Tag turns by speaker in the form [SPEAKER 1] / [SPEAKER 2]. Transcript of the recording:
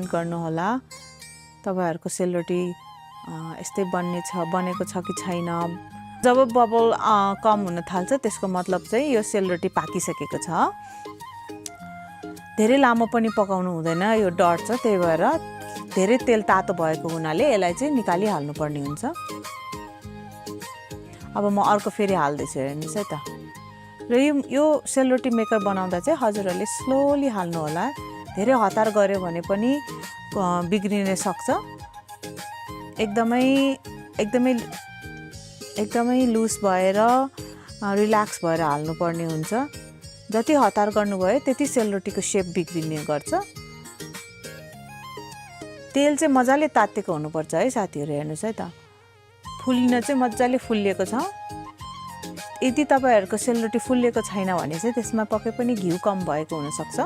[SPEAKER 1] Comment गर्नुहोला तपाईहरुको सेलरोटी यस्तै बनेको छ कि छैन। जब बबल कम हुन थाल्छ त्यसको मतलब चाहिँ यो सेलरोटी पाकिसकेको छ। धेरै लामो पनि पकाउनु हुँदैन, यो डढ्छ, त्यही भएर धेरै तेल तातो भएको हुनाले यसलाई चाहिँ निकाली हाल्नु पर्ने हुन्छ। अब म अर्को फेरि हाल्दै छु, हेर्नुस् है त। र यो सेलरोटी मेकर बनाउँदा चाहिँ हजुरहरूले स्लोली हाल्नु होला। धेरै हतार गर्यो भने पनि बिग्रिन सक्छ। एकदमै लुज भएर रिल्याक्स भएर हाल्नु पर्ने हुन्छ। जति हतार गर्नुभयो त्यति सेलरोटीको शेप बिग्रिने गर्छ। तेल चाहिँ मजाले तातेको हुनुपर्छ है साथीहरु, हेर्नुस् है त। फुलिन चाहिँ मजाले फुलिएको छ। यदि तपाईहरुको सेलरोटी फुलिएको छैन भने चाहिँ त्यसमा पक्कै पनि घिउ कम भएको हुन सक्छ।